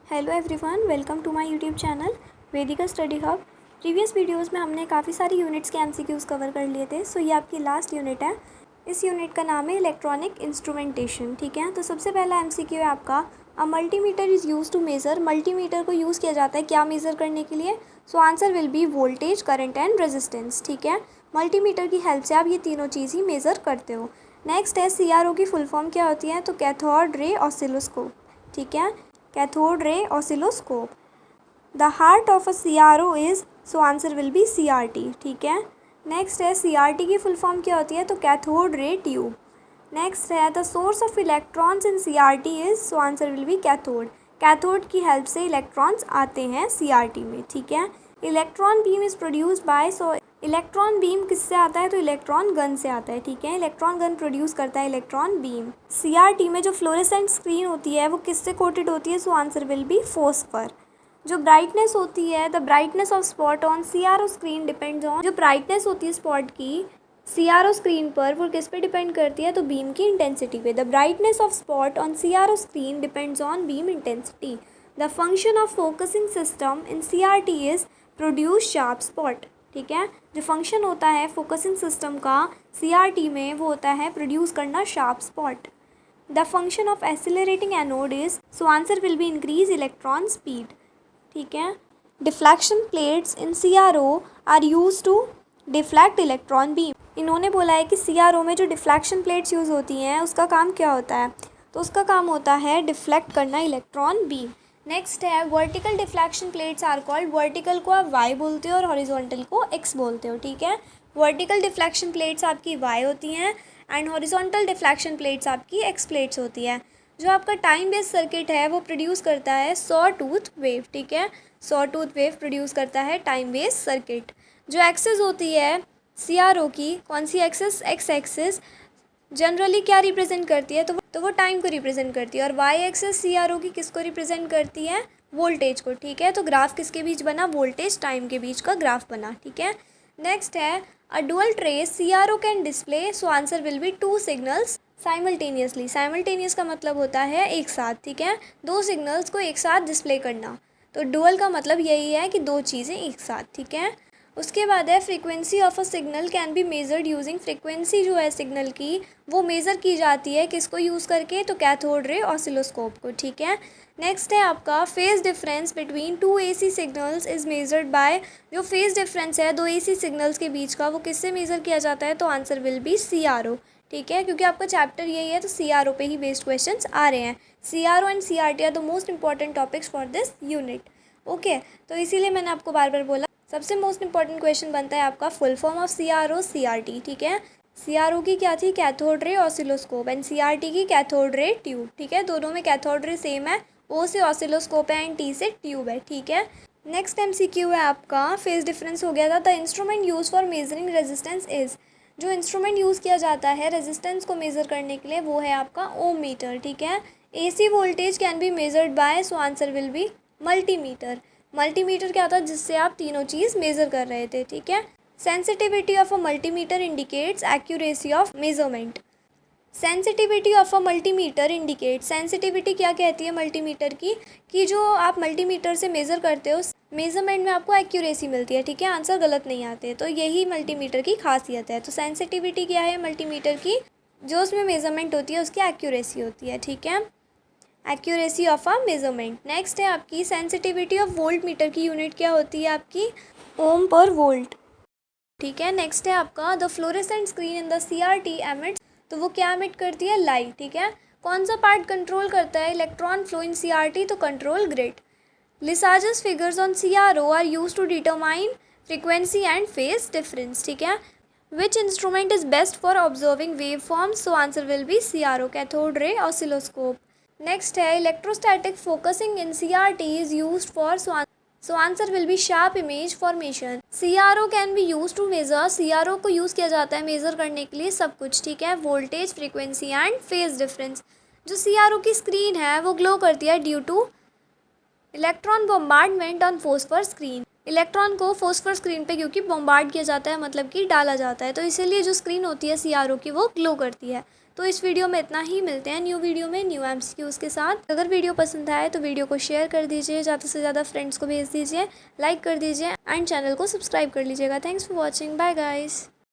Hello everyone, welcome to my YouTube channel Vedika study hub. Previous videos में हमने काफ़ी सारी यूनिट्स के एमसीक्यूज़ कवर कर लिए थे। सो ये आपकी लास्ट यूनिट है। इस यूनिट का नाम है इलेक्ट्रॉनिक इंस्ट्रूमेंटेशन। ठीक है, तो सबसे पहला एमसीक्यू है आपका, a multimeter is use to measure. Multimeter को यूज़ किया जाता है क्या मेज़र करने के लिए? So answer will be voltage, current and resistance. ठीक है, मल्टीमीटर की हेल्प से आप ये तीनों चीज़ ही मेज़र करते हो। नेक्स्ट है CRO की फुल फॉर्म क्या होती है? तो कैथोड रे ऑसिलोस्कोप। ठीक है, cathode ray oscilloscope. The heart of a CRO is, so answer will B CRT। ठीक है, नेक्स्ट है CRT की फुल फॉर्म क्या होती है? तो कैथोड रे ट्यूब। नेक्स्ट है the source of electrons in CRT is, so answer will B cathode. Cathode की हेल्प से इलेक्ट्रॉन्स आते हैं CRT में। ठीक है, electron beam is produced by, so electron beam किससे आता है? तो इलेक्ट्रॉन गन से आता है। ठीक है, इलेक्ट्रॉन गन प्रोड्यूस करता है इलेक्ट्रॉन बीम। CRT में जो फ्लोरेसेंट स्क्रीन होती है वो किससे कोटेड होती है? सो आंसर विल बी फॉस्फर। जो ब्राइटनेस होती है, the brightness of spot on CRO screen depends on, जो ब्राइटनेस होती है स्पॉट की CRO स्क्रीन पर, वो किस पे डिपेंड करती है? तो बीम की इंटेंसिटी पे। The brightness of spot on CRO screen depends on beam intensity. The function of focusing system in CRT is produce sharp spot. ठीक है, जो फंक्शन होता है फोकसिंग सिस्टम का CRT में वो होता है प्रोड्यूस करना sharp spot. The function of accelerating anode is, so answer will be increase electron speed. ठीक है, deflection plates in CRO are use to deflect electron beam. इन्होंने बोला है कि CRO में जो डिफ्लेक्शन प्लेट्स यूज़ होती हैं उसका काम क्या होता है? तो उसका काम होता है डिफ्लेक्ट करना इलेक्ट्रॉन बीम। नेक्स्ट है vertical deflection plates are called, vertical को आप Y बोलते हो और हॉरिजॉन्टल को X बोलते हो। ठीक है, वर्टिकल डिफ्लेक्शन प्लेट्स आपकी Y होती हैं एंड हॉरिजॉन्टल डिफ्लेक्शन प्लेट्स आपकी X प्लेट्स होती है। जो आपका टाइम बेस्ड सर्किट है वो प्रोड्यूस करता है सॉ टूथ वेव। ठीक है, सॉ टूथ वेव प्रोड्यूस करता है टाइम बेस्ड सर्किट। जो एक्सेस होती है CRO की, कौन सी एक्सेस? X एक्सेस जनरली क्या रिप्रेजेंट करती है? तो वो टाइम को रिप्रेजेंट करती है। और Y एक्सेस CRO की किसको रिप्रेजेंट करती है? वोल्टेज को। ठीक है, तो ग्राफ किसके बीच बना? वोल्टेज टाइम के बीच का ग्राफ बना। ठीक है, नेक्स्ट है a dual trace CRO can display, so answer will be two signals simultaneously. Simultaneous का मतलब होता है एक साथ। ठीक है, दो सिग्नल्स को एक साथ डिस्प्ले करना। तो डुअल का मतलब यही है कि दो चीज़ें एक साथ। ठीक है, उसके बाद है frequency of a signal can be measured using, frequency जो है सिग्नल की वो मेज़र की जाती है किसको यूज़ करके? तो कैथोड रे ऑसिलोस्कोप को। ठीक है, नेक्स्ट है आपका phase difference between two AC signals is measured by, जो फेज डिफरेंस है दो AC सिग्नल्स के बीच का वो किससे मेज़र किया जाता है? तो आंसर विल बी CRO। ठीक है, क्योंकि आपका चैप्टर यही है तो CRO पे ही बेस्ड क्वेश्चंस आ रहे हैं। CRO and CRT are the most important topics for this unit. Okay, तो इसीलिए मैंने आपको बार बार बोला सबसे मोस्ट इंपॉर्टेंट क्वेश्चन बनता है आपका full form of CRO CRT। ठीक है, CRO की क्या थी? Cathode ray oscilloscope and CRT की कैथोड रे ट्यूब। ठीक है, दोनों में कैथोड रे सेम है, O से ऑसिलोस्कोप है एंड T से ट्यूब है। ठीक है, नेक्स्ट MCQ है आपका, फेज डिफरेंस हो गया था। The instrument use for measuring resistance is, जो इंस्ट्रूमेंट यूज़ किया जाता है रेजिस्टेंस को मेज़र करने के लिए वो है आपका ओम मीटर। ठीक है, AC voltage can be measured by, so answer will B multimeter. Multimeter क्या था? जिससे आप तीनों चीज़ मेज़र कर रहे थे। ठीक है, sensitivity of a multimeter indicates accuracy of measurement. Sensitivity of a multimeter indicate, sensitivity क्या कहती है मल्टीमीटर की? कि जो आप मल्टीमीटर से मेज़र करते हो मेज़रमेंट में आपको एक्यूरेसी मिलती है। ठीक है, आंसर गलत नहीं आते, तो यही मल्टीमीटर की खासियत है। तो सेंसिटिविटी क्या है मल्टीमीटर की? जो उसमें मेज़रमेंट होती है उसकी एक्यूरेसी होती है। ठीक है, accuracy of a measurement. Next है आपकी सेंसिटिविटी ऑफ वोल्ट मीटर की यूनिट क्या होती है आपकी? ओम पर वोल्ट। ठीक है, नेक्स्ट है आपका the fluorescent screen in the CRT emits, तो वो क्या एमिट करती है? लाइट। ठीक है, कौन सा पार्ट कंट्रोल करता है इलेक्ट्रॉन फ्लो इन CRT? तो control grid. Lissajous figures on CRO are use to determine frequency and phase difference. ठीक है, which instrument is best for observing wave forms? So answer will be CRO, cathode ray oscilloscope. Next है electrostatic focusing in CRT is use for, so answer will be sharp image formation. CRO can be use to measure, CRO को use किया जाता है measure करने के लिए सब कुछ। ठीक है, voltage, frequency and phase difference. जो CRO की स्क्रीन है वो ग्लो करती है due to electron bombardment on phosphor screen. Electron को फोस्फर स्क्रीन पे क्योंकि बॉम्बार्ड किया जाता है, मतलब कि डाला जाता है, तो इसीलिए जो स्क्रीन होती है CRO की वो ग्लो करती है। तो इस वीडियो में इतना ही, मिलते हैं न्यू वीडियो में न्यू MCQs के साथ। अगर वीडियो पसंद आए तो वीडियो को शेयर कर दीजिए, ज़्यादा से ज़्यादा फ्रेंड्स को भेज दीजिए, लाइक कर दीजिए एंड चैनल को सब्सक्राइब कर लीजिएगा। Thanks for watching, bye guys.